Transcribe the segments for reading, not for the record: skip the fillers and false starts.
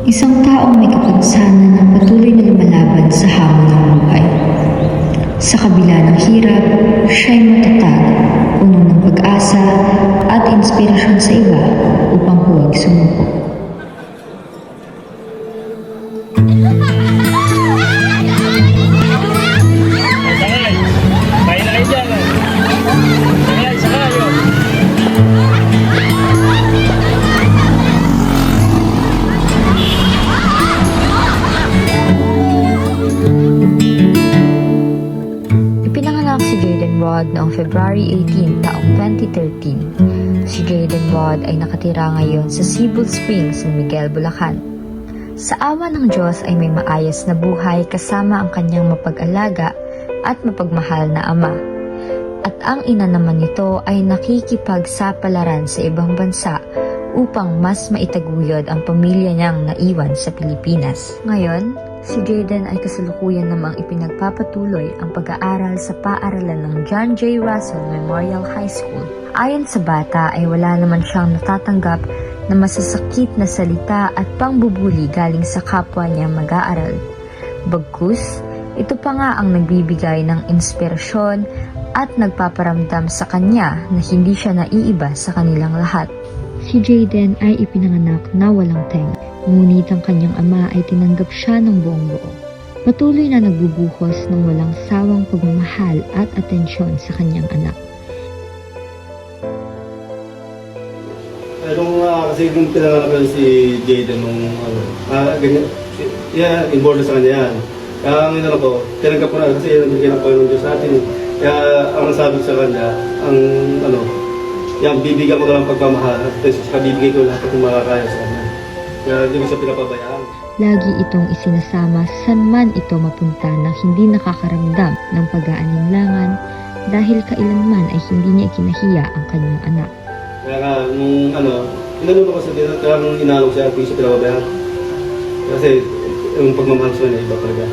Isang taong may kapansanan ng patuloy na lumalaban sa hamon ng buhay. Sa kabila ng hirap, siya'y matatag, puno ng pag-asa at inspirasyon sa iba upang huwag sumuko. Ipinanganak si Jayden Rod noong February 18 taong 2013. Si Jayden Rod ay nakatira ngayon sa Cebu Springs, San Miguel, Bulacan. Sa awa ng Diyos ay may maayos na buhay kasama ang kanyang mapag-alaga at mapagmahal na ama. At ang ina naman nito ay nakikipagsapalaran sa ibang bansa upang mas maitaguyod ang pamilya niyang naiwan sa Pilipinas. Ngayon, si Jayden ay kasalukuyan namang ipinagpapatuloy ang pag-aaral sa paaralan ng John J. Russell Memorial High School. Ayon sa bata ay wala naman siyang natatanggap na masasakit na salita at pangbubuli galing sa kapwa niya mag-aaral. Bagkus, ito pa nga ang nagbibigay ng inspirasyon at nagpaparamdam sa kanya na hindi siya naiiba sa kanilang lahat. Si Jayden ay ipinanganak na walang tenga, ngunit ang kanyang ama ay tinanggap siya ng buong buo. Patuloy na nagbubuhos ng walang sawang pagmamahal at atensyon sa kanyang anak. Kasi yung pinanganak si Jayden nung ganyan, involved sa kanya yan. Kaya ang inano ko, tinanggap ko na kasi yung ginagawa ng Diyos natin. Kaya ang sabi sa kanya, yan, bibigyan ko na ng pagmamahal at saka bibigay ko lahat ng makakaya sa kanya. Kaya hindi ko siya pinapabayaan. Lagi itong isinasama saan man ito mapunta na hindi nakakaramdam ng pag-aalinlangan dahil kailanman ay hindi niya ikinahiya ang kanyang anak. Kaya nga, nung inanong ko sa dito, kaya nung inalog siya, hindi siya pinapabayaan. Kasi yung pagmamahal sa kanya, iba talaga.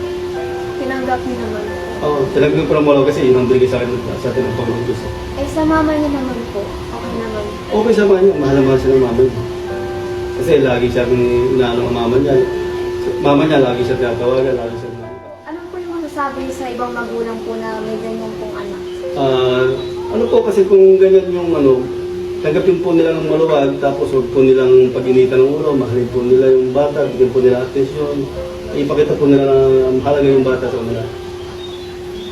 Tinanggap niyo naman po. Oo, tinanggap ko na mo kasi yun ang bigay sa akin sa atin ng Panginoon Diyos. Eh sa mama niyo naman po, okay naman. Okay sa mama niya, mahal siya ng mama niya. Kasi lagi siya inaano ang mama niya. Mama niya lagi siya tinatawagan, lagi siya Ano po yung masasabi niyo sa ibang magulang po na may ganyan pong anak? ano po kasi kung ganyan yung tanggapin po nila ng maluwag, tapos huwag po nilang pag-initan ng ulo, mahalin po nila yung bata, bigyan po nila atensyon, ipakita po nila na mahalaga yung bata sa kanila.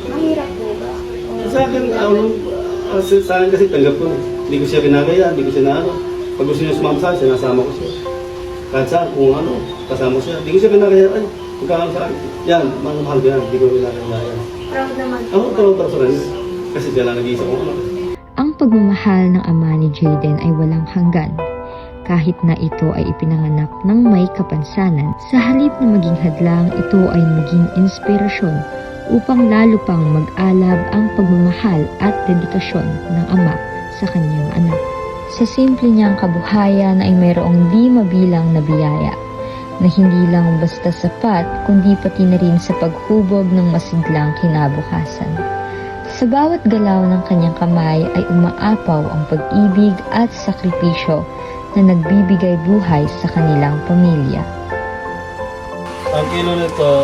Mahirap po ba? Sa akin, sa akin kasi tanggap ko. Hindi ko siya kinagaya, hindi ko siya na Pag gusto niya sumama sa akin, sinasama ko siya. Kahit saan, kung kasama siya. Hindi ko siya kinagaya, pagkakam sa akin. Yan, mahal ko yan, hindi ko kinagaya yan. Proud naman po. Ako, proud sa kanya. Kasi siya lang nag-iisa ko. Ang pagmamahal ng ama ni Jayden ay walang hanggan. Kahit na ito ay ipinanganak ng may kapansanan, sa halip na maging hadlang, ito ay maging inspirasyon upang lalo pang mag-alab ang pagmamahal at dedikasyon ng ama sa kanyang anak. Sa simple niyang kabuhayan ay mayroong di mabilang na biyaya na hindi lang basta sapat kundi pati na rin sa paghubog ng masiglang kinabukasan. Sa bawat galaw ng kanyang kamay ay umaapaw ang pag-ibig at sakripisyo na nagbibigay buhay sa kanilang pamilya. Ang kilo nito,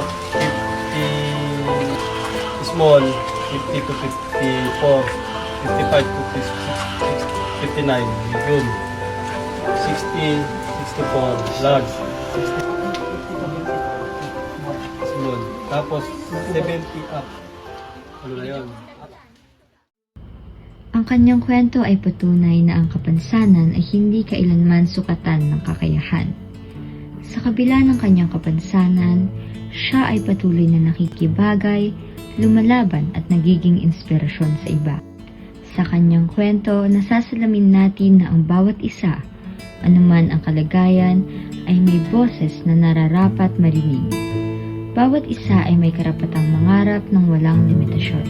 50 small, 50 to 54, 55 to 59, medium, 60, 64, large, 60, small, tapos 70 up. Ano na yun? Ang kanyang kwento ay patunay na ang kapansanan ay hindi kailanman sukatan ng kakayahan. Sa kabila ng kanyang kapansanan, siya ay patuloy na nakikibagay, lumalaban at nagiging inspirasyon sa iba. Sa kanyang kwento, nasasalamin natin na ang bawat isa, anuman ang kalagayan, ay may boses na nararapat marinig. Bawat isa ay may karapatang mangarap ng walang limitasyon.